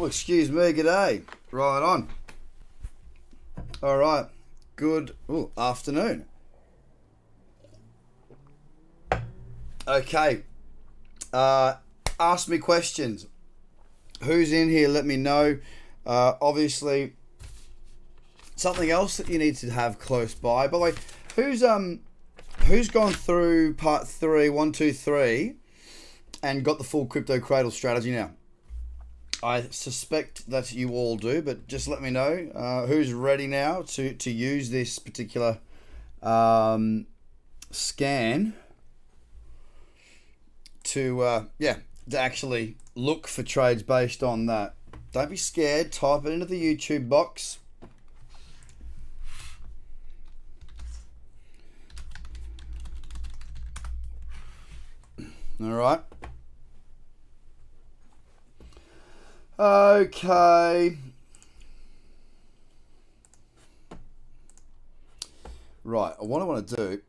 Oh, excuse me, g'day. Right on. All right. Good afternoon. Okay. Ask me questions. Who's in here? Let me know. Obviously, something else that you need to have close by. By the way, who's gone through part 3, 1, 2, 3, and got the full crypto cradle strategy now? I suspect that you all do, but just let me know who's ready now to use this particular scan to actually look for trades based on that. Don't be scared. Type it into the YouTube box. All right. Okay. Right. What I want to do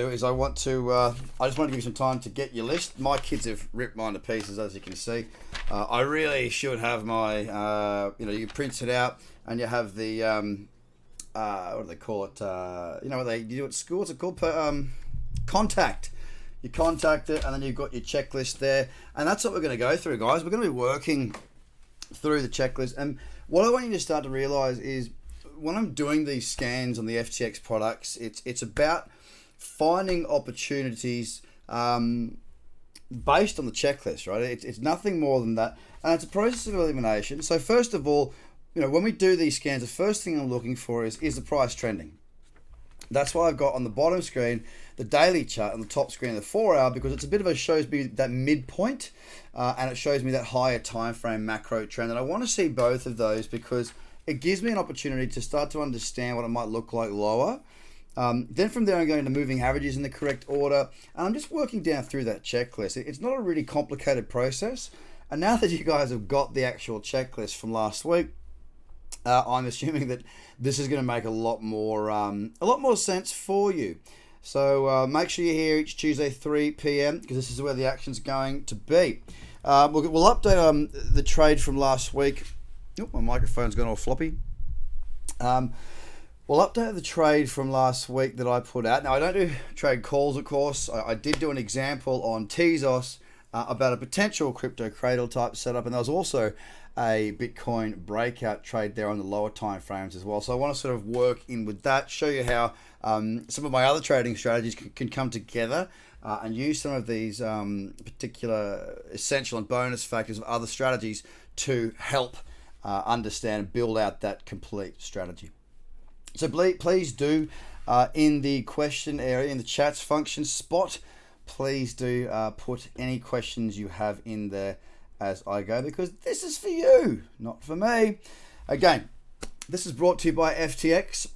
is I just want to give you some time to get your list. My kids have ripped mine to pieces, as you can see. I really should have my, you print it out and you have the, what do they call it? What they do at school? What's it called? Contact. You contact it and then you've got your checklist there. And that's what we're going to go through, guys. We're going to be working through the checklist. And what I want you to start to realize is when I'm doing these scans on the FTX products, it's about finding opportunities based on the checklist, right? It's nothing more than that. And it's a process of elimination. So first of all, when we do these scans, the first thing I'm looking for is the price trending. That's why I've got on the bottom screen the daily chart, on the top screen the 4 hour, because it's a bit of shows me that midpoint and it shows me that higher time frame macro trend. And I want to see both of those because it gives me an opportunity to start to understand what it might look like lower. Then from there, I'm going to moving averages in the correct order, and I'm just working down through that checklist. It's not a really complicated process. And now that you guys have got the actual checklist from last week, I'm assuming that this is going to make a lot more sense for you. So make sure you're here each Tuesday 3 p.m. because this is where the action's going to be. We'll update the trade from last week. Oh, my microphone's gone all floppy. We'll update the trade from last week that I put out. Now, I don't do trade calls, of course. I did do an example on Tezos about a potential crypto cradle type setup, and there was also a Bitcoin breakout trade there on the lower time frames as well. So I want to sort of work in with that, show you how some of my other trading strategies can come together and use some of these particular essential and bonus factors of other strategies to help understand and build out that complete strategy. So please do, in the question area, in the chats function spot, please do put any questions you have in there as I go, because this is for you, not for me. Again, this is brought to you by FTX,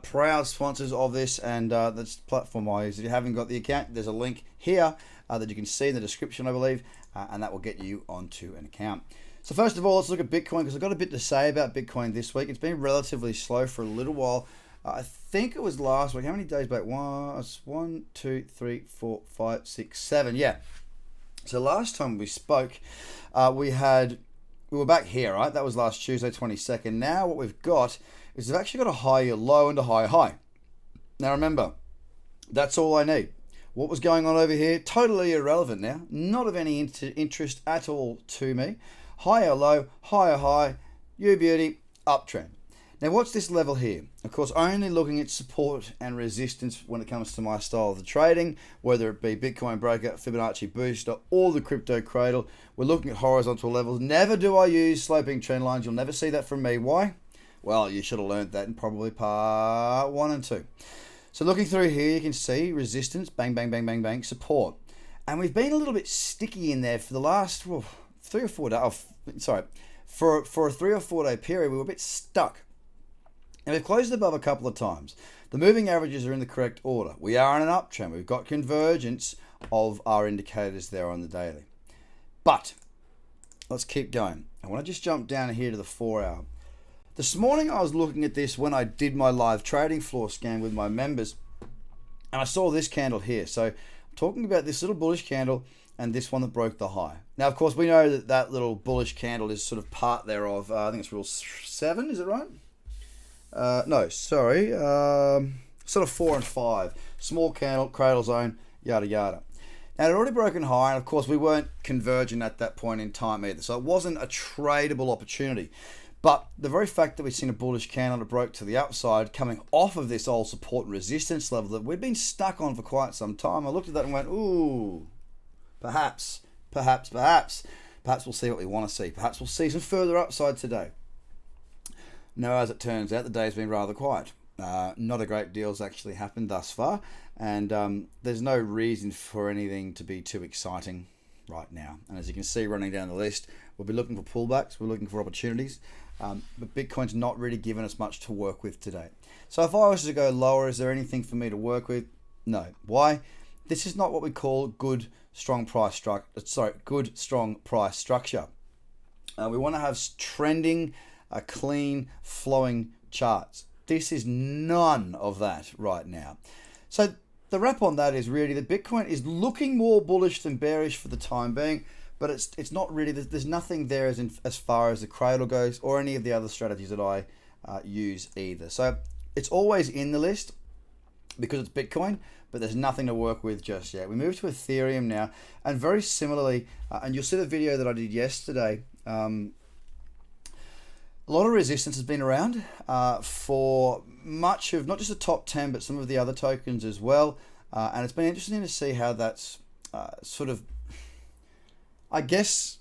proud sponsors of this, and that's the platform I use. If you haven't got the account, there's a link here that you can see in the description, I believe, and that will get you onto an account. So first of all, let's look at Bitcoin, because I've got a bit to say about Bitcoin this week. It's been relatively slow for a little while. I think it was last week. How many days back? 1, 2, 3, 4, 5, 6, 7. Yeah. So last time we spoke, we were back here, right? That was last Tuesday, 22nd. Now what we've got is we've actually got a higher low and a higher high. Now remember, that's all I need. What was going on over here? Totally irrelevant now. Not of any interest at all to me. Higher low, higher high, you beauty, uptrend. Now what's this level here? Of course, only looking at support and resistance when it comes to my style of the trading, whether it be Bitcoin breakout, Fibonacci booster, or the crypto cradle. We're looking at horizontal levels. Never do I use sloping trend lines. You'll never see that from me. Why? Well, you should have learned that in probably part 1 and 2. So looking through here, you can see resistance, bang, bang, bang, bang, bang, support. And we've been a little bit sticky in there for the last 3 or 4 days. For a 3 or 4 day period, we were a bit stuck. And we've closed above a couple of times. The moving averages are in the correct order. We are in an uptrend. We've got convergence of our indicators there on the daily. But let's keep going. I want to just jump down here to the 4 hour. This morning I was looking at this when I did my live trading floor scan with my members, and I saw this candle here. So I'm talking about this little bullish candle and this one that broke the high. Now, of course, we know that that little bullish candle is sort of part thereof. I think it's rule 7, is it right? No, sorry. Sort of 4 and 5. Small candle, cradle zone, yada yada. Now, it had already broken high, and of course, we weren't converging at that point in time either. So it wasn't a tradable opportunity. But the very fact that we've seen a bullish candle that broke to the upside coming off of this old support and resistance level that we'd been stuck on for quite some time, I looked at that and went, ooh, perhaps we'll see what we want to see. Perhaps we'll see some further upside today. No, as it turns out, the day's been rather quiet. Not a great deal's actually happened thus far, and there's no reason for anything to be too exciting right now. And as you can see running down the list, we'll be looking for pullbacks, we're looking for opportunities, but Bitcoin's not really given us much to work with today. So if I was to go lower, is there anything for me to work with? No. Why? This is not what we call good strong price structure. We want to have trending, clean, flowing charts. This is none of that right now. So the wrap on that is really that Bitcoin is looking more bullish than bearish for the time being, but it's not really. There's nothing there as far as the cradle goes or any of the other strategies that I use either. So it's always in the list because it's Bitcoin, but there's nothing to work with just yet. We move to Ethereum now, and very similarly, and you'll see the video that I did yesterday. A lot of resistance has been around for much of not just the top 10, but some of the other tokens as well. And it's been interesting to see how that's sort of, I guess,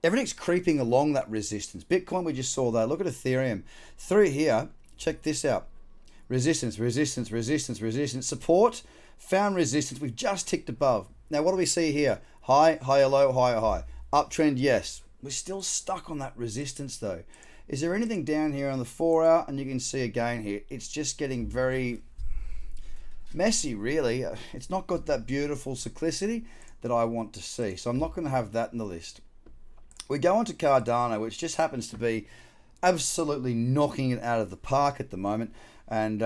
everything's creeping along that resistance. Bitcoin, we just saw that. Look at Ethereum. Through here, check this out. Resistance, resistance, resistance, resistance. Support, found resistance. We've just ticked above. Now, what do we see here? High, higher, low, higher, high. Uptrend, yes. We're still stuck on that resistance though. Is there anything down here on the 4 hour? And you can see again here, it's just getting very messy really. It's not got that beautiful cyclicity that I want to see. So I'm not going to have that in the list. We go on to Cardano, which just happens to be absolutely knocking it out of the park at the moment. And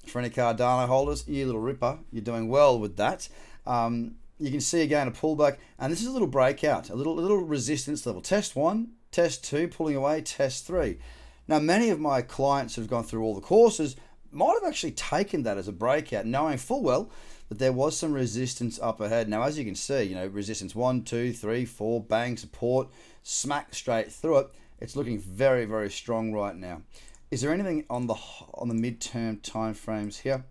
for any Cardano holders, you little ripper, you're doing well with that. You can see again a pullback, and this is a little breakout, a little resistance level. Test 1, test 2, pulling away, test 3. Now, many of my clients who've gone through all the courses might have actually taken that as a breakout, knowing full well that there was some resistance up ahead. Now, as you can see, you know, resistance 1, 2, 3, 4, bang, support, smack straight through it. It's looking very, very strong right now. Is there anything on the midterm time frames here?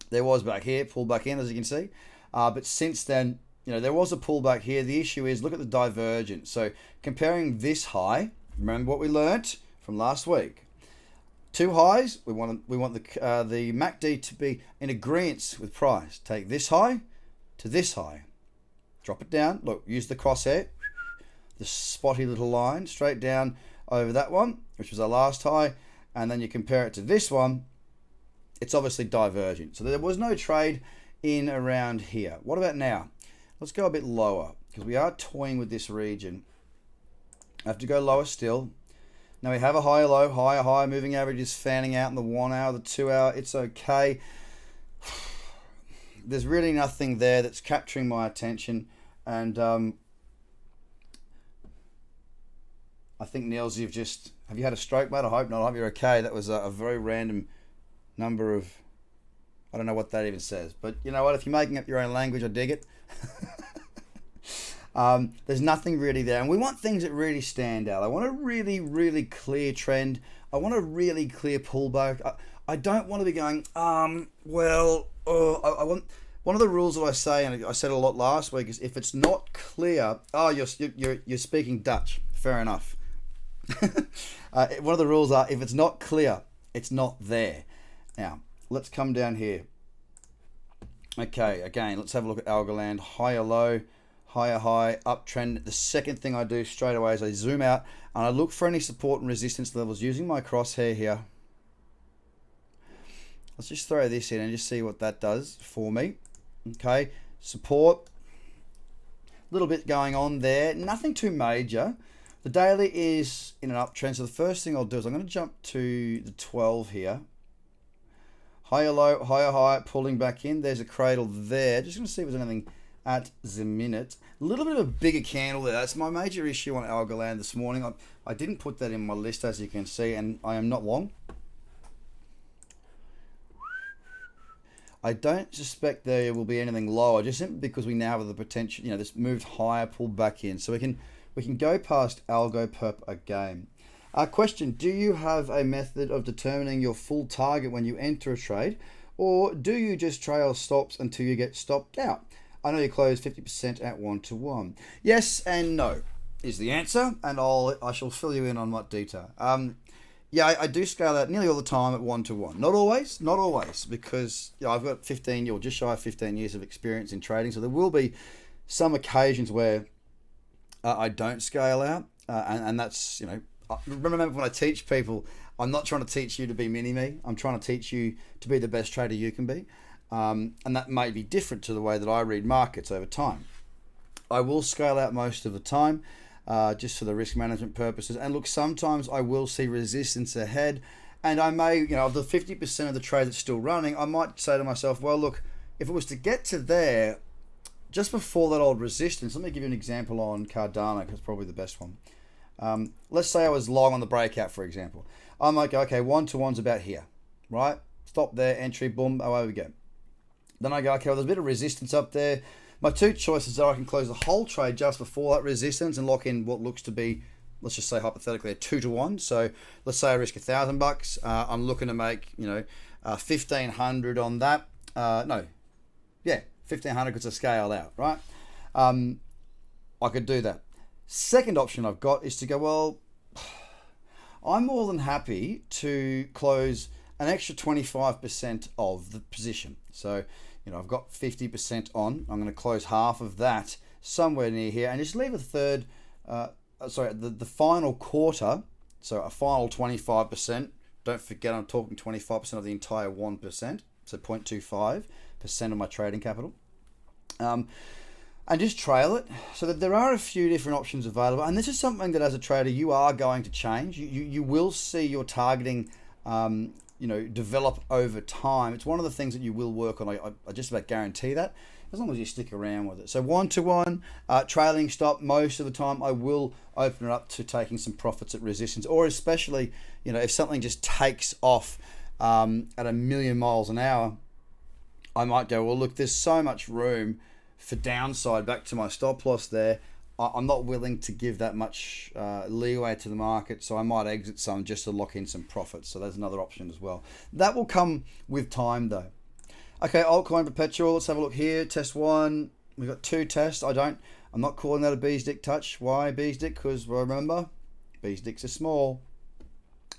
There was back here, pull back in, as you can see. But since then, you know, there was a pullback here. The issue is, look at the divergence. So comparing this high, remember what we learnt from last week. Two highs, we want the MACD to be in agreement with price. Take this high to this high. Drop it down. Look, use the crosshair, the spotty little line straight down over that one, which was our last high, and then you compare it to this one. It's obviously divergent. So there was no trade in around here. What about now? Let's go a bit lower because we are toying with this region. I have to go lower still. Now we have a higher low, higher high, moving average is fanning out in the 1 hour, the 2 hour. It's okay. There's really nothing there that's capturing my attention, and I think Niels, have you had a stroke, mate? I hope not. I hope you're okay. That was a very random number of, I don't know what that even says, but you know what? If you're making up your own language, I dig it. There's nothing really there, and we want things that really stand out. I want a really, really clear trend. I want a really clear pullback. I don't want to be going, I want, one of the rules that I say, and I said a lot last week, is if it's not clear, you're speaking Dutch. Fair enough. One of the rules are, if it's not clear, it's not there. Now, let's come down here. Okay, again, let's have a look at Algorand. Higher low, higher high, uptrend. The second thing I do straight away is I zoom out and I look for any support and resistance levels using my crosshair here. Let's just throw this in and just see what that does for me. Okay, support. A little bit going on there. Nothing too major. The daily is in an uptrend. So the first thing I'll do is I'm going to jump to the 12 here. Higher low, higher high, pulling back in. There's a cradle there. Just going to see if there's anything at the minute. A little bit of a bigger candle there. That's my major issue on Algoland this morning. I didn't put that in my list, as you can see, and I am not long. I don't suspect there will be anything lower, just simply because we now have the potential, this moved higher, pulled back in. So we can go past Algo Perp again. Question, do you have a method of determining your full target when you enter a trade, or do you just trail stops until you get stopped out? I know you close 50% at 1-to-1. Yes and no is the answer, and I shall fill you in on what detail. Yeah, I do scale out nearly all the time at 1-to-1. Not always, because I've got 15 or just shy of 15 years of experience in trading, so there will be some occasions where I don't scale out, and that's, remember when I teach people, I'm not trying to teach you to be mini-me. I'm trying to teach you to be the best trader you can be, and that may be different to the way that I read markets over time. I will scale out most of the time, just for the risk management purposes. And look, sometimes I will see resistance ahead, and I may, of the 50% of the trade that's still running, I might say to myself, well, look, if it was to get to there, just before that old resistance, let me give you an example on Cardano, because it's probably the best one. Let's say I was long on the breakout, for example. I might go, okay, 1-to-1's about here, right? Stop there, entry, boom, away we go. Then I go, okay, well, there's a bit of resistance up there. My two choices are I can close the whole trade just before that resistance and lock in what looks to be, let's just say hypothetically, a 2-to-1. So let's say I risk $1,000. I'm looking to make, 1,500 on that. 1,500 because I scaled out, right? I could do that. Second option I've got is to go, well, I'm more than happy to close an extra 25% of the position. So, I've got 50% on. I'm going to close half of that somewhere near here and just leave a third, the final quarter, so a final 25%. Don't forget I'm talking 25% of the entire 1%, so 0.25% of my trading capital. And just trail it, so that there are a few different options available. And this is something that as a trader you are going to change. You will see your targeting develop over time. It's one of the things that you will work on. I just about guarantee that, as long as you stick around with it. So 1-to-1, trailing stop, most of the time I will open it up to taking some profits at resistance, or especially, if something just takes off at 1,000,000 miles an hour, I might go, well, look, there's so much room for downside back to my stop loss there. I'm not willing to give that much leeway to the market, so I might exit some just to lock in some profits. So there's another option as well. That will come with time though. Okay, altcoin perpetual. Let's have a look here. Test one. We've got two tests. I'm not calling that a bee's dick touch. Why bee's dick? Because remember, bee's dicks are small.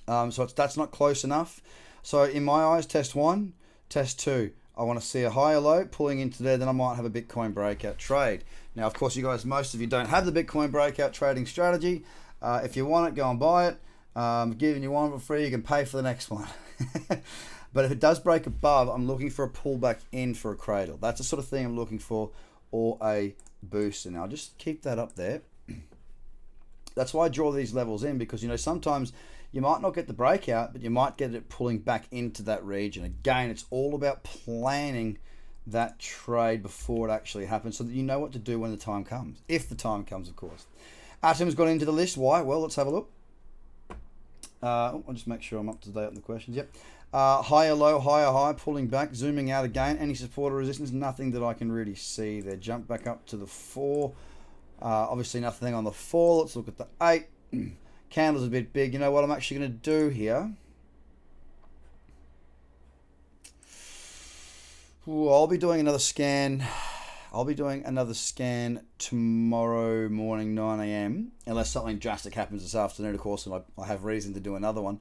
So that's not close enough. So in my eyes, test one, test two. I want to see a higher low pulling into there, then I might have a Bitcoin breakout trade. Now, of course, you guys, most of you don't have the Bitcoin breakout trading strategy. If you want it, go and buy it. Giving you one for free, you can pay for the next one. But if it does break above, I'm looking for a pullback in for a cradle. That's the sort of thing I'm looking for, or a boost. And I'll just keep that up there. That's why I draw these levels in, because sometimes you might not get the breakout, but you might get it pulling back into that region. Again, it's all about planning that trade before it actually happens, so that you know what to do when the time comes. If the time comes, of course. Atom's got into the list. Why? Well, let's have a look. I'll just make sure I'm up to date on the questions. Yep. Higher low, higher high, pulling back, zooming out again. Any support or resistance? Nothing that I can really see there. Jump back up to the 4. Obviously nothing on the 4. Let's look at the 8. Candle's a bit big. You know what I'm actually going to do here? Ooh, I'll be doing another scan. I'll be doing another scan tomorrow morning, 9 a.m. Unless something drastic happens this afternoon, of course, and I have reason to do another one.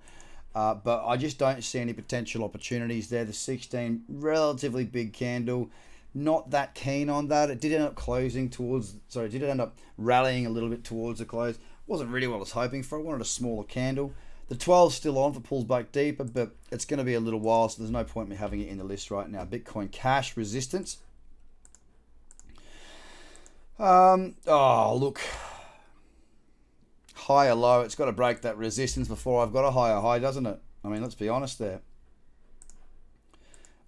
But I just don't see any potential opportunities there. The 16, relatively big candle. Not that keen on that. It did end up it did end up rallying a little bit towards the close. Wasn't really what I was hoping for. I wanted a smaller candle. The 12's still on if it pulls back deeper, but it's going to be a little while, so there's no point in me having it in the list right now. Bitcoin Cash resistance. Look. Higher low. It's got to break that resistance before I've got a higher high, doesn't it? I mean, let's be honest there.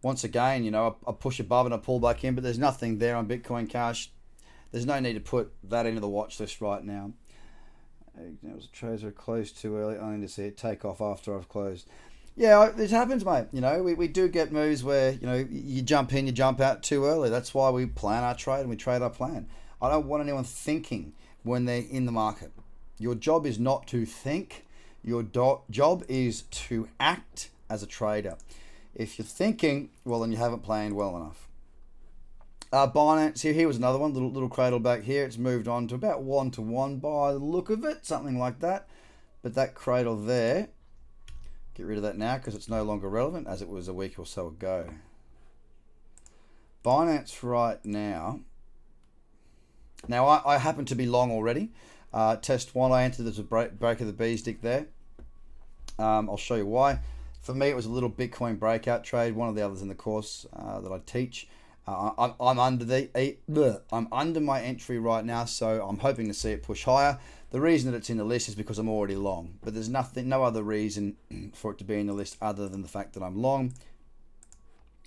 once again, you know, I push above and I pull back in, but there's nothing there on Bitcoin Cash. There's no need to put that into the watch list right now. Trades are closed too early. I need to see it take off after I've closed. Yeah, this happens, mate. You know, we do get moves where, you know, you jump in, you jump out too early. That's why we plan our trade and we trade our plan. I don't want anyone thinking when they're in the market. Your job is not to think. Your job is to act as a trader. If you're thinking, well, then you haven't planned well enough. Binance, here was another one, little cradle back here. It's moved on to about 1-to-1 by the look of it, something like that. But that cradle there, get rid of that now because it's no longer relevant as it was a week or so ago. Binance right now. Now, I happen to be long already. Test 1, I entered as a break of the B stick there. I'll show you why. For me, it was a little Bitcoin breakout trade, one of the others in the course that I teach. I'm under my entry right now, so I'm hoping to see it push higher. The reason that it's in the list is because I'm already long, but there's no other reason for it to be in the list other than the fact that I'm long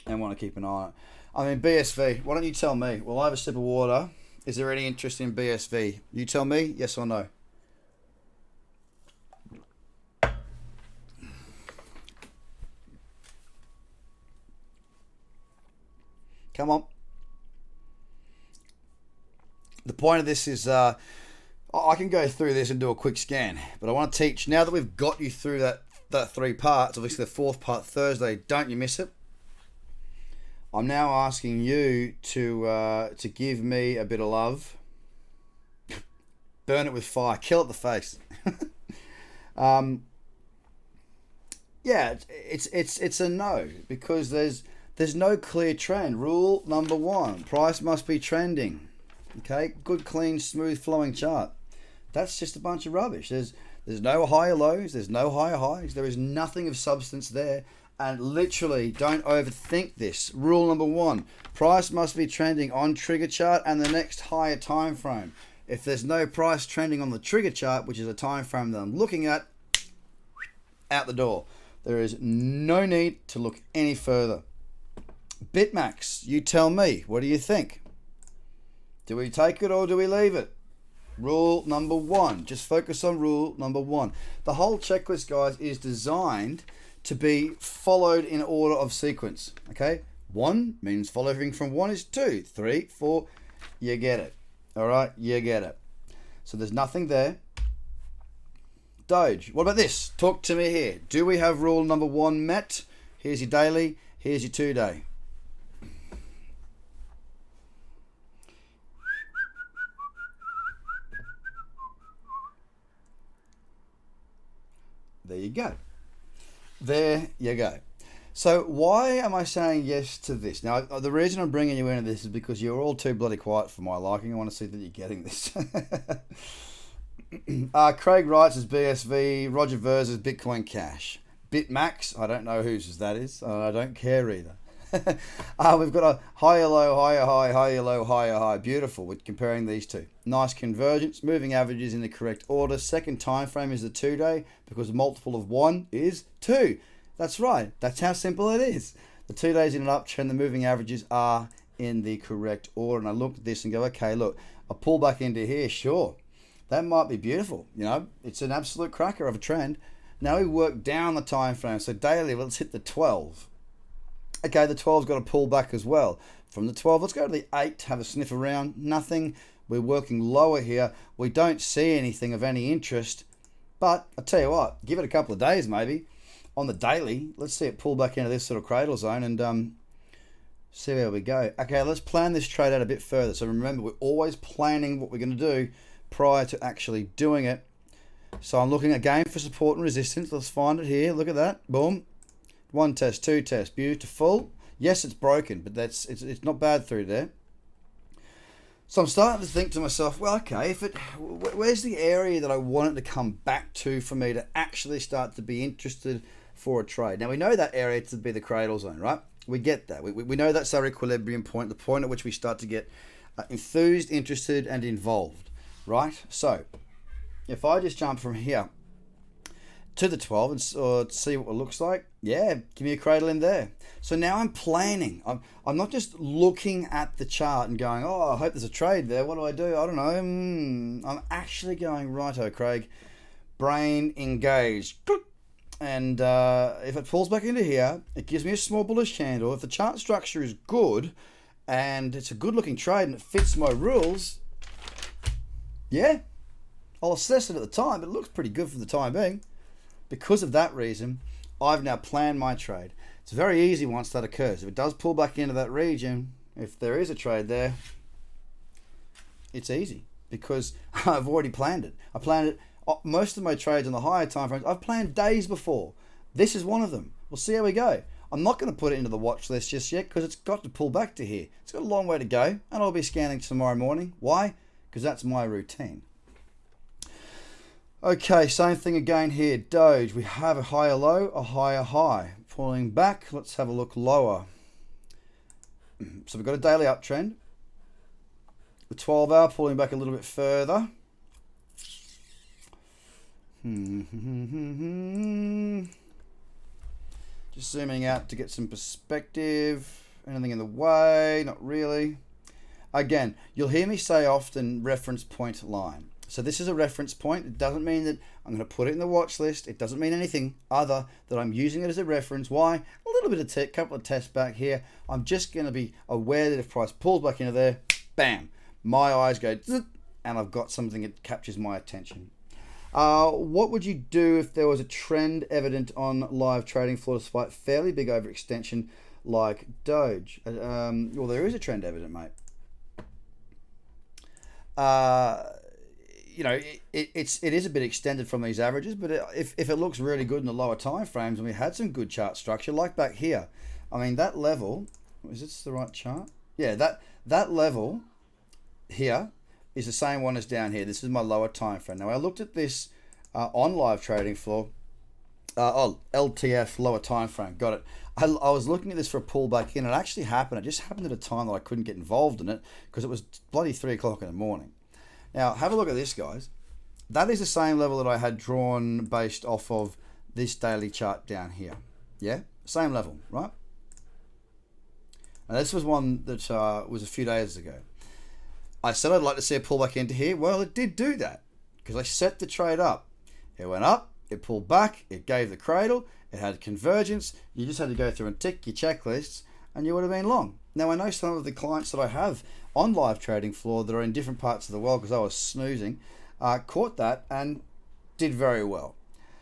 and want to keep an eye on it. I mean, BSV, why don't you tell me? Well, I have a sip of water. Is there any interest in BSV? You tell me, yes or no? Come on. The point of this is I can go through this and do a quick scan, but I want to teach, now that we've got you through that 3 parts, obviously the 4th part Thursday, don't you miss it. I'm now asking you to give me a bit of love. Burn it with fire. Kill it the face. Yeah, it's a no, because there's no clear trend. Rule number 1, price must be trending. Okay, good, clean, smooth flowing chart. That's just a bunch of rubbish. There's no higher lows, there's no higher highs, there is nothing of substance there. And literally, don't overthink this. Rule number 1, price must be trending on trigger chart and the next higher time frame. If there's no price trending on the trigger chart, which is a time frame that I'm looking at, out the door. There is no need to look any further. Bitmax, you tell me, what do you think? Do we take it or do we leave it? Rule number 1, just focus on rule number 1. The whole checklist, guys, is designed to be followed in order of sequence. Okay, 1 means following from 1 is 2, 3, 4, you get it. All right, you get it. So there's nothing there. Doge, what about this? Talk to me here. Do we have rule number 1 met? Here's your daily, here's your 2-day. There you go. There you go. So why am I saying yes to this? Now, the reason I'm bringing you into this is because you're all too bloody quiet for my liking. I want to see that you're getting this. Craig writes as BSV, Roger Vers as Bitcoin Cash. Bitmax, I don't know whose that is. I don't care either. We've got a higher low, higher high, higher low, higher high. Beautiful. We're comparing these two. Nice convergence. Moving averages in the correct order. Second time frame is the 2-day because multiple of 1 is 2. That's right. That's how simple it is. The 2 days in an uptrend, the moving averages are in the correct order. And I look at this and go, okay, look, I pull back into here. Sure, that might be beautiful. You know, it's an absolute cracker of a trend. Now we work down the time frame. So daily, let's hit the 12. Okay, the 12's got to pull back as well. From the 12, let's go to the 8, have a sniff around. Nothing. We're working lower here. We don't see anything of any interest. But I'll tell you what, give it a couple of days maybe. On the daily, let's see it pull back into this sort of cradle zone and see where we go. Okay, let's plan this trade out a bit further. So remember, we're always planning what we're going to do prior to actually doing it. So I'm looking again for support and resistance. Let's find it here. Look at that. Boom. 1 test, 2 test, beautiful. Yes, it's broken, but it's not bad through there. So I'm starting to think to myself, well, okay, where's the area that I want it to come back to for me to actually start to be interested for a trade? Now we know that area to be the cradle zone, right? We get that. We know that's our equilibrium point, the point at which we start to get enthused, interested, and involved, right? So if I just jump from here to the 12 and see what it looks like, Yeah, give me a cradle in there. So now I'm planning. I'm not just looking at the chart and going, oh, I hope there's a trade there. What do? I don't know. I'm actually going, righto, Craig. Brain engaged. And if it falls back into here, it gives me a small bullish candle. If the chart structure is good and it's a good looking trade and it fits my rules, yeah, I'll assess it at the time, but it looks pretty good for the time being. Because of that reason, I've now planned my trade. It's very easy once that occurs. If it does pull back into that region, if there is a trade there, it's easy because I've already planned it. I planned it. Most of my trades on the higher time frames, I've planned days before. This is one of them. We'll see how we go. I'm not going to put it into the watch list just yet because it's got to pull back to here. It's got a long way to go, and I'll be scanning tomorrow morning. Why? Because that's my routine. Okay, same thing again here. Doge, we have a higher low, a higher high. Pulling back, let's have a look lower. So we've got a daily uptrend. The 12 hour pulling back a little bit further. Just zooming out to get some perspective. Anything in the way? Not really. Again, you'll hear me say often reference point line. So this is a reference point. It doesn't mean that I'm going to put it in the watch list. It doesn't mean anything other than I'm using it as a reference. Why? A little bit of couple of tests back here. I'm just going to be aware that if price pulls back into there, bam, my eyes go zzz, and I've got something that captures my attention. What would you do if there was a trend evident on live trading floor despite fairly big overextension like Doge? Well, there is a trend evident, mate. You know, it is a bit extended from these averages, but if it looks really good in the lower time frames, and we had some good chart structure, like back here, I mean, that level, is this the right chart? Yeah, that level here is the same one as down here. This is my lower time frame. Now, I looked at this on live trading floor. LTF, lower time frame. Got it. I was looking at this for a pullback in. It actually happened. It just happened at a time that I couldn't get involved in it because it was bloody 3 o'clock in the morning. Now, have a look at this, guys. That is the same level that I had drawn based off of this daily chart down here. Yeah? Same level, right? Now, this was one that was a few days ago. I said I'd like to see a pullback into here. Well, it did do that because I set the trade up. It went up, it pulled back, it gave the cradle, it had convergence. You just had to go through and tick your checklists and you would have been long. Now, I know some of the clients that I have on live trading floor that are in different parts of the world because I was snoozing, caught that and did very well.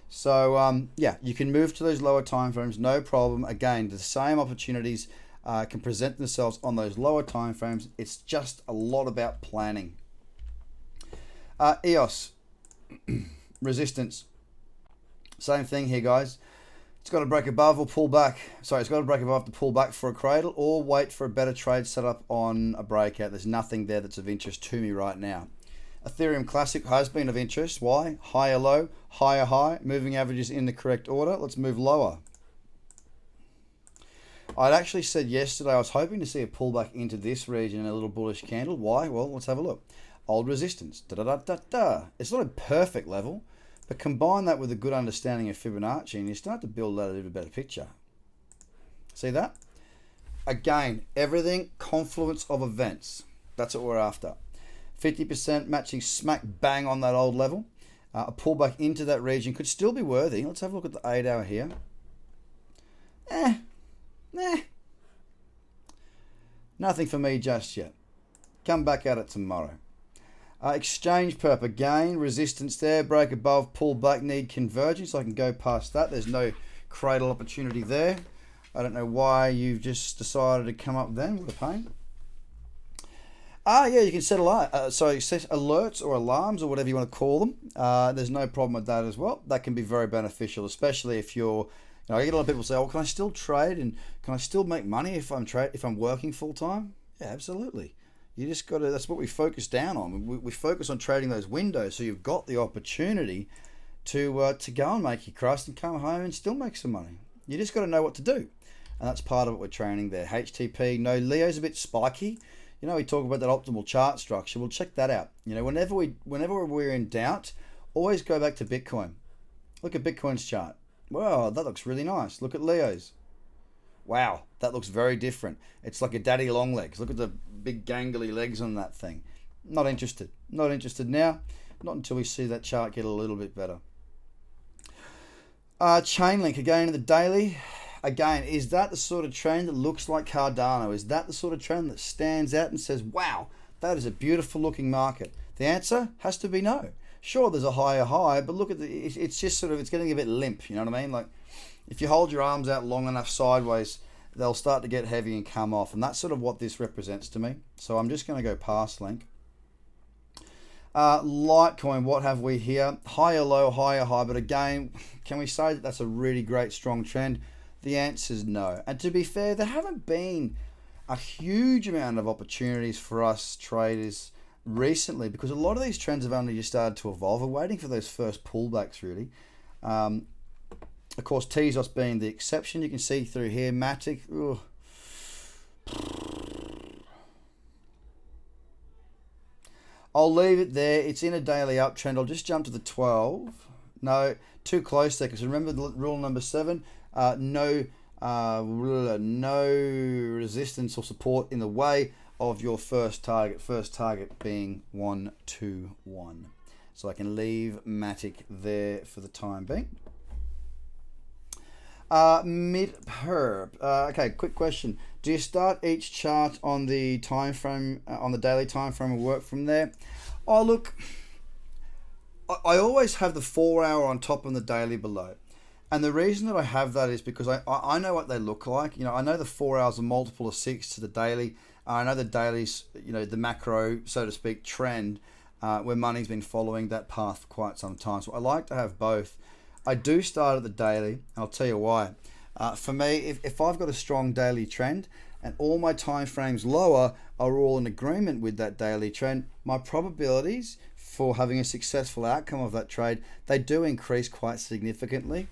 So, yeah, you can move to those lower time frames, no problem. Again, the same opportunities can present themselves on those lower time frames. It's just a lot about planning. EOS resistance, same thing here, guys. It's got to break above or pull back. Sorry, it's got to break above to pull back for a cradle or wait for a better trade setup on a breakout. There's nothing there that's of interest to me right now. Ethereum Classic has been of interest. Why? Higher low, higher high, moving averages in the correct order. Let's move lower. I'd actually said yesterday I was hoping to see a pullback into this region in a little bullish candle. Why? Well, let's have a look. Old resistance. It's not a perfect level, but combine that with a good understanding of Fibonacci and you start to build out a little better picture. See that? Again, everything confluence of events. That's what we're after. 50% matching smack bang on that old level. A pullback into that region could still be worthy. Let's have a look at the 8 hour here. Nothing for me just yet. Come back at it tomorrow. Exchange perp, again, resistance there, break above, pull back, need convergence. I can go past that. There's no cradle opportunity there. I don't know why you've just decided to come up then. What a pain. Yeah, you can set set alerts or alarms or whatever you want to call them. There's no problem with that as well. That can be very beneficial, especially if you're, I get a lot of people say, "Oh, can I still trade and can I still make money if I'm working full time?" Yeah, absolutely. You just got to. That's what we focus down on. We focus on trading those windows, so you've got the opportunity to go and make your crust and come home and still make some money. You just got to know what to do, and that's part of what we're training there. HTP. No, Leo's a bit spiky. We talk about that optimal chart structure. We'll check that out. Whenever we're in doubt, always go back to Bitcoin. Look at Bitcoin's chart. Wow, that looks really nice. Look at Leo's. Wow, that looks very different. It's like a daddy long legs. Look at the big gangly legs on that thing. Not interested. Not interested now. Not until we see that chart get a little bit better. Chainlink again in the daily. Again, is that the sort of trend that looks like Cardano? Is that the sort of trend that stands out and says, wow, that is a beautiful looking market? The answer has to be no. Sure, there's a higher high, but look at it's just sort of, it's getting a bit limp, you know what I mean? Like, if you hold your arms out long enough sideways, they'll start to get heavy and come off. And that's sort of what this represents to me. So I'm just going to go past Link. Litecoin, what have we here? Higher low, higher high. But again, can we say that that's a really great strong trend? The answer is no. And to be fair, there haven't been a huge amount of opportunities for us traders recently, because a lot of these trends have only just started to evolve. We're waiting for those first pullbacks, really. Of course, Tezos being the exception. You can see through here, Matic. Ugh. I'll leave it there. It's in a daily uptrend. I'll just jump to the 12. No, too close there, because remember the rule number 7. No resistance or support in the way of your first target. First target being 1, 2, 1. So I can leave Matic there for the time being. Mid-herb. Okay, quick question. Do you start each chart on the time frame, on the daily time frame, and work from there? Oh, look, I always have the 4-hour on top and the daily below. And the reason that I have that is because I know what they look like. You know, I know the 4 hours are multiple of 6 to the daily. I know the daily's, you know, the macro, so to speak, trend, where money's been following that path for quite some time. So I like to have both. I do start at the daily, and I'll tell you why. For me, if I've got a strong daily trend and all my time frames lower are all in agreement with that daily trend, my probabilities for having a successful outcome of that trade, they do increase quite significantly.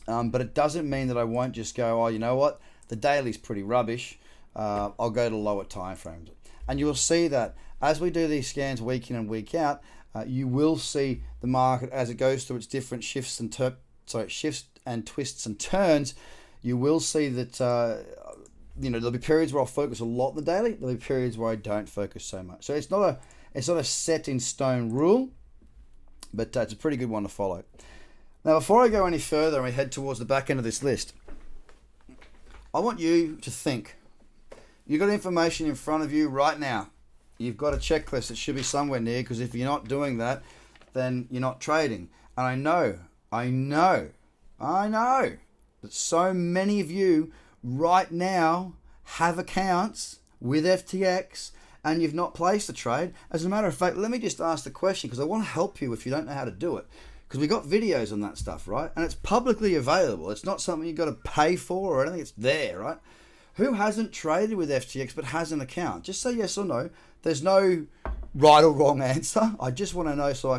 But it doesn't mean that I won't just go, oh, you know what, the daily's pretty rubbish. I'll go to lower time frames. And you'll see that as we do these scans week in and week out, you will see the market as it goes through its different shifts and twists and turns. You will see that you know, there'll be periods where I'll focus a lot in the daily. There'll be periods where I don't focus so much. So it's not a set in stone rule, but it's a pretty good one to follow. Now, before I go any further and we head towards the back end of this list, I want you to think. You've got information in front of you right now. You've got a checklist that should be somewhere near, because if you're not doing that, then you're not trading. And I know that so many of you right now have accounts with FTX and you've not placed a trade. As a matter of fact, let me just ask the question, because I want to help you if you don't know how to do it. Because we got videos on that stuff, right? And it's publicly available. It's not something you've got to pay for or anything. It's there, right? Who hasn't traded with FTX but has an account? Just say yes or no. There's no right or wrong answer. I just want to know so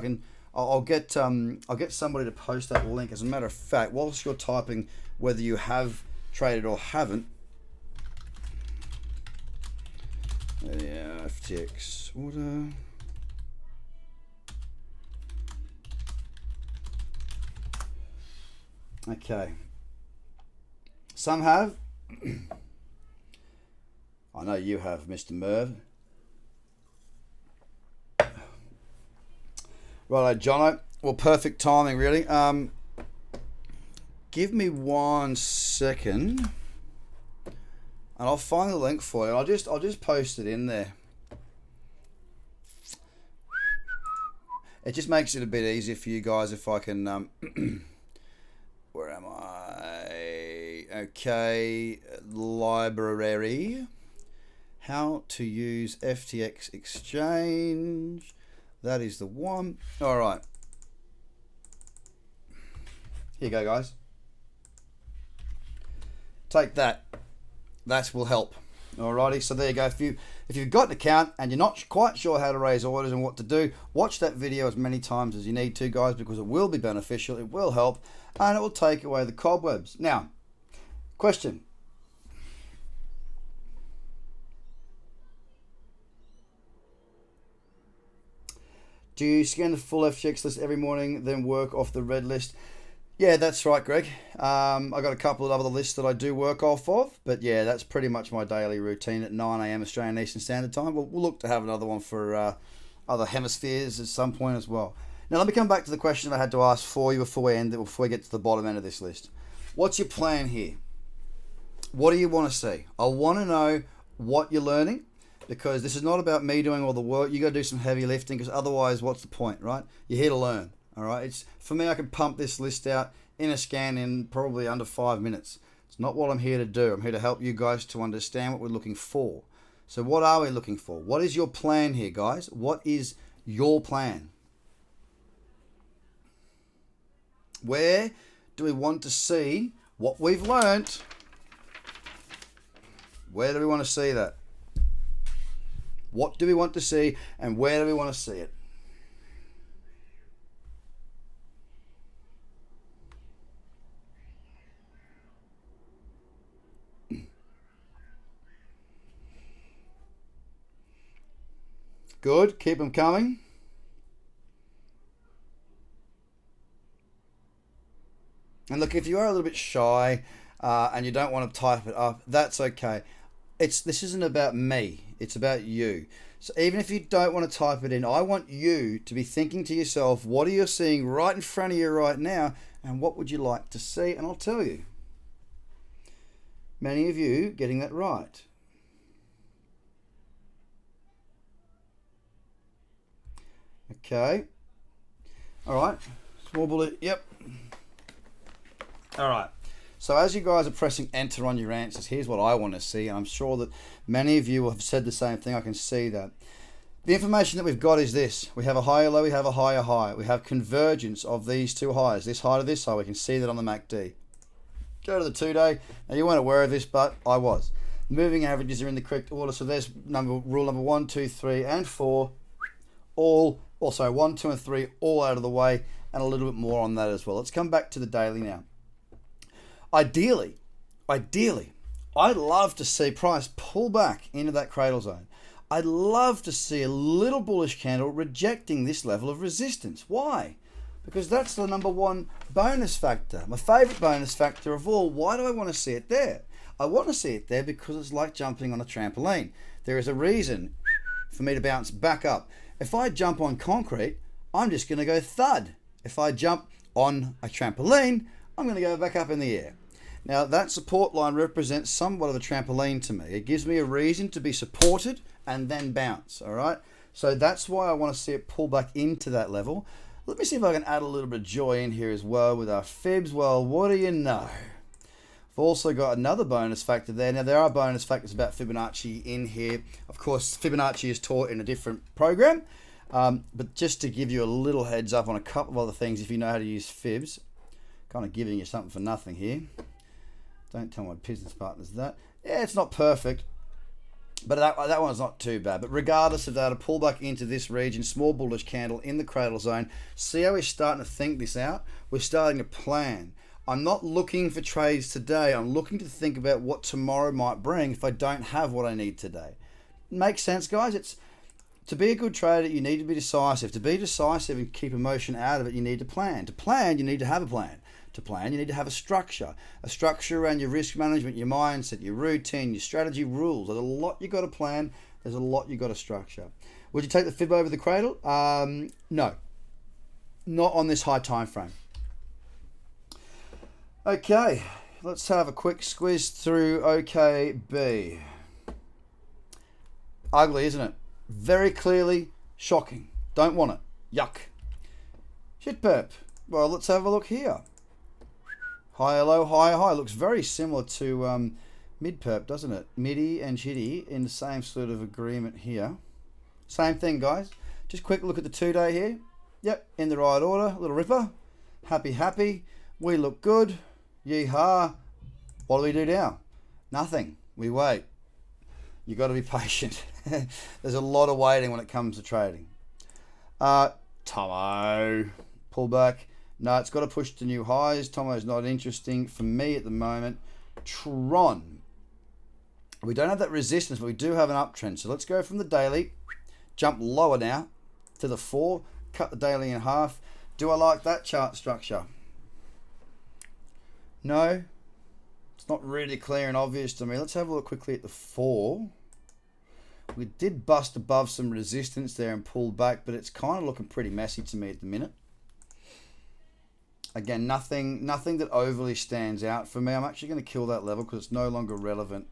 I'll get somebody to post that link. As a matter of fact, whilst you're typing whether you have traded or haven't, yeah, FTX order. Okay. Some have. I know you have, Mr. Merv. Righto, Jono. Well, perfect timing, really. Give me 1 second, and I'll find the link for you. I'll just post it in there. It just makes it a bit easier for you guys if I can. Where am I? Okay, library. How to use FTX exchange. That is the one. All right. Here you go, guys. Take that. That will help. Alrighty, so there you go. If you've got an account and you're not quite sure how to raise orders and what to do, watch that video as many times as you need to, guys, because it will be beneficial, it will help, and it will take away the cobwebs. Now, question. Do you scan the full FTX list every morning, then work off the red list? Yeah, that's right, Greg. I got a couple of other lists that I do work off of, but yeah, that's pretty much my daily routine at 9 a.m. Australian Eastern Standard Time. We'll look to have another one for other hemispheres at some point as well. Now, let me come back to the question I had to ask for you before we end it, before we get to the bottom end of this list. What's your plan here? What do you want to see? I want to know what you're learning, because this is not about me doing all the work. You got to do some heavy lifting, because otherwise, what's the point, right? You're here to learn. All right. It's for me. I can pump this list out in a scan in probably under 5 minutes. It's not what I'm here to do. I'm here to help you guys to understand what we're looking for. So what are we looking for? What is your plan here, guys? What is your plan? Where do we want to see what we've learnt? Where do we want to see that? What do we want to see, and where do we want to see it? Good. Keep them coming. And look, if you are a little bit shy and you don't want to type it up, that's okay. This isn't about me. It's about you. So even if you don't want to type it in, I want you to be thinking to yourself, what are you seeing right in front of you right now, and what would you like to see? And I'll tell you. Many of you getting that right. Okay. All right. Small bullet. Yep. All right. So as you guys are pressing enter on your answers, here's what I want to see. And I'm sure that many of you have said the same thing. I can see that. The information that we've got is this. We have a higher low, we have a higher high. We have convergence of these two highs, this high to this high. We can see that on the MACD. Go to the 2-day. Now, you weren't aware of this, but I was. Moving averages are in the correct order. So there's rule number 1, 2, 3, and 4. All, also 1, 2, and 3, all out of the way, and a little bit more on that as well. Let's come back to the daily now. Ideally, I'd love to see price pull back into that cradle zone. I'd love to see a little bullish candle rejecting this level of resistance. Why? Because that's the number one bonus factor. My favorite bonus factor of all. Why do I want to see it there? I want to see it there because it's like jumping on a trampoline. There is a reason for me to bounce back up. If I jump on concrete, I'm just going to go thud. If I jump on a trampoline, I'm going to go back up in the air. Now, that support line represents somewhat of a trampoline to me. It gives me a reason to be supported and then bounce, all right? So that's why I want to see it pull back into that level. Let me see if I can add a little bit of joy in here as well with our fibs. Well, what do you know? I've also got another bonus factor there. Now, there are bonus factors about Fibonacci in here. Of course, Fibonacci is taught in a different program. But just to give you a little heads up on a couple of other things, if you know how to use fibs, kind of giving you something for nothing here. Don't tell my business partners that. Yeah, it's not perfect, but that one's not too bad. But regardless of that, a pullback into this region, small bullish candle in the cradle zone. See how we're starting to think this out? We're starting to plan. I'm not looking for trades today. I'm looking to think about what tomorrow might bring if I don't have what I need today. Makes sense, guys? It's to be a good trader, you need to be decisive. To be decisive and keep emotion out of it, you need to plan. To plan, you need to have a plan. To plan, you need to have a structure around your risk management, your mindset, your routine, your strategy, rules. There's a lot you got to plan. There's a lot you got to structure. Would you take the fib over the cradle? No, not on this high time frame. Okay, let's have a quick squeeze through OKB. Ugly, isn't it? Very clearly shocking. don't want it. Yuck. Shit perp. Well, let's have a look here. Higher low, higher high. Looks very similar to mid perp, doesn't it? Midi and shitty in the same sort of agreement here. Same thing, guys. Just quick look at the 2-day here. Yep, in the right order. Little ripper. Happy, happy. We look good. Yeehaw. What do we do now? Nothing. We wait. You got to be patient. There's a lot of waiting when it comes to trading. Tomo. Pullback. No, it's got to push to new highs. Tomo's not interesting for me at the moment. Tron. We don't have that resistance, but we do have an uptrend. So let's go from the daily. Jump lower now to the 4. Cut the daily in half. Do I like that chart structure? No, it's not really clear and obvious to me. Let's have a look quickly at the 4. We did bust above some resistance there and pull back, but it's kind of looking pretty messy to me at the minute. Again, nothing that overly stands out for me. I'm actually going to kill that level because it's no longer relevant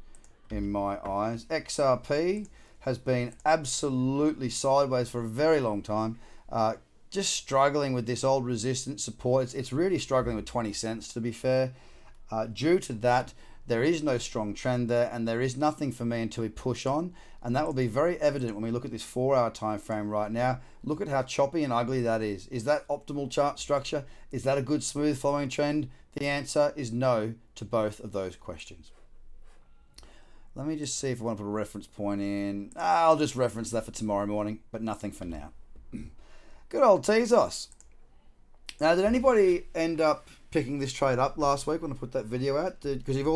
in my eyes. XRP has been absolutely sideways for a very long time. Just struggling with this old resistance support. It's really struggling with 20 cents, to be fair. Due to that, there is no strong trend there, and there is nothing for me until we push on, and that will be very evident when we look at this 4-hour time frame right now. Look at how choppy and ugly that is. Is that optimal chart structure? Is that a good smooth flowing trend? The answer is no to both of those questions. Let me just see if I want to put a reference point in. I'll just reference that for tomorrow morning, but nothing for now. Good old Tezos. Now, did anybody end up picking this trade up last week when I put that video out? Because you've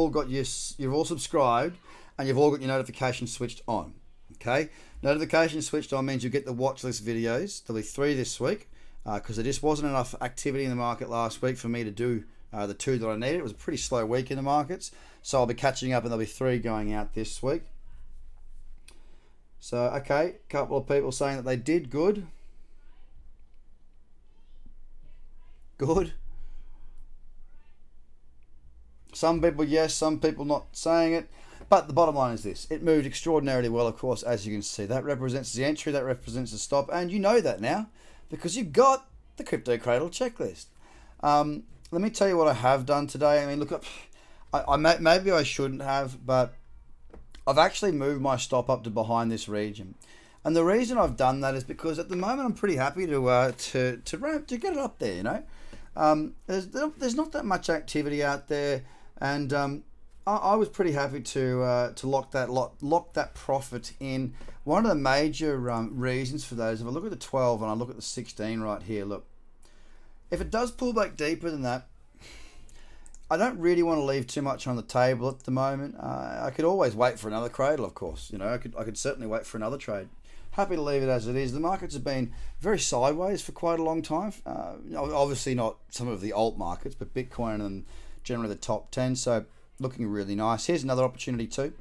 all subscribed and you've all got your notifications switched on. Okay, notifications switched on means you get the watch list videos. There'll be 3 this week because there just wasn't enough activity in the market last week for me to do the 2 that I needed. It was a pretty slow week in the markets, so I'll be catching up, and there'll be 3 going out this week. So, okay, a couple of people saying that they did good. Good. Some people yes, some people not saying it. But the bottom line is this. It moved extraordinarily well, of course, as you can see. That represents the entry, that represents the stop. And you know that now because you've got the Crypto Cradle checklist. Let me tell you what I have done today. I mean, look, maybe I shouldn't have, but I've actually moved my stop up to behind this region. And the reason I've done that is because at the moment I'm pretty happy to get it up there, you know. There's not that much activity out there, and I was pretty happy to lock that profit in. One of the major reasons for those, if I look at the 12 and I look at the 16 right here, look, if it does pull back deeper than that, I don't really want to leave too much on the table at the moment. I could always wait for another cradle, of course. You know, I could certainly wait for another trade. Happy to leave it as it is. The markets have been very sideways for quite a long time. Obviously not some of the alt markets, but Bitcoin and generally the top 10. So looking really nice. Here's another opportunity too.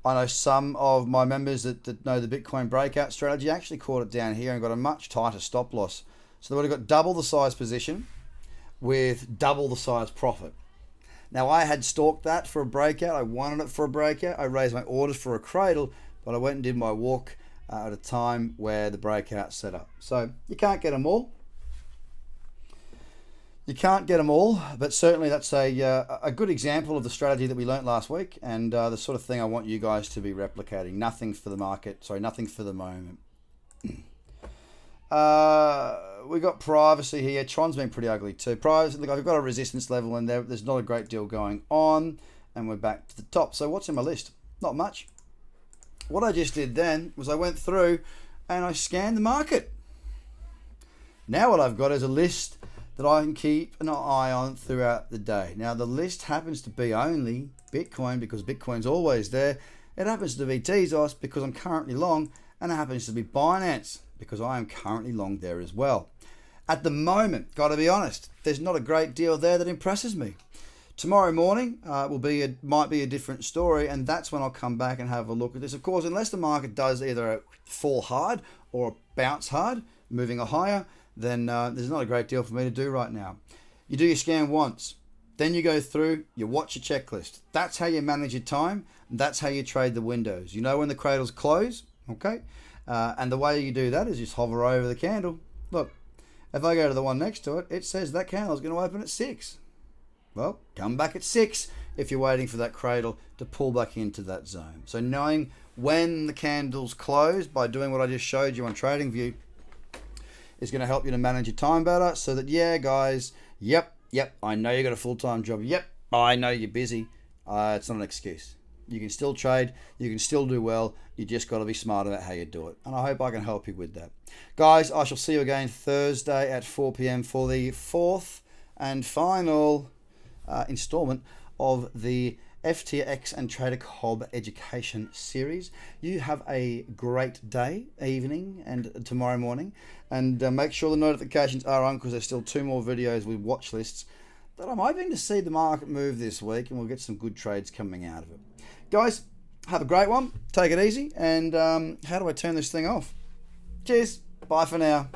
I know some of my members that know the Bitcoin breakout strategy actually caught it down here and got a much tighter stop loss. So they would have got double the size position with double the size profit. Now I had stalked that for a breakout. I wanted it for a breakout. I raised my orders for a cradle, but I went and did my walk at a time where the breakout set up. So you can't get them all. You can't get them all, but certainly that's a good example of the strategy that we learnt last week, and the sort of thing I want you guys to be replicating. Nothing for the market. Sorry, nothing for the moment. We got privacy here. Tron's been pretty ugly too. Privacy, look, I've got a resistance level in there. There's not a great deal going on, and we're back to the top. So what's in my list? Not much. What I just did then was I went through and I scanned the market. Now what I've got is a list that I can keep an eye on throughout the day. Now the list happens to be only Bitcoin because Bitcoin's always there. It happens to be Tezos because I'm currently long, and it happens to be Binance because I am currently long there as well. At the moment, got to be honest, there's not a great deal there that impresses me. Tomorrow morning might be a different story, and that's when I'll come back and have a look at this. Of course, unless the market does either fall hard or bounce hard, moving higher, then there's not a great deal for me to do right now. You do your scan once, then you go through, you watch your checklist. That's how you manage your time, and that's how you trade the windows. You know when the cradles close, okay? And the way you do that is just hover over the candle. Look, if I go to the one next to it, it says that candle is going to open at 6. Well, come back at 6 if you're waiting for that cradle to pull back into that zone. So knowing when the candles close by doing what I just showed you on TradingView is going to help you to manage your time better, so that, yeah, guys, yep, I know you got a full-time job. Yep, I know you're busy. It's not an excuse. You can still trade. You can still do well. You just got to be smart about how you do it. And I hope I can help you with that. Guys, I shall see you again Thursday at 4 p.m. for the 4th and final installment of the FTX and Trader Cobb education series. You have a great day, evening, and tomorrow morning. And make sure the notifications are on, because there's still 2 more videos with watch lists. that I'm hoping to see the market move this week, and we'll get some good trades coming out of it. Guys, have a great one. Take it easy. And how do I turn this thing off? Cheers. Bye for now.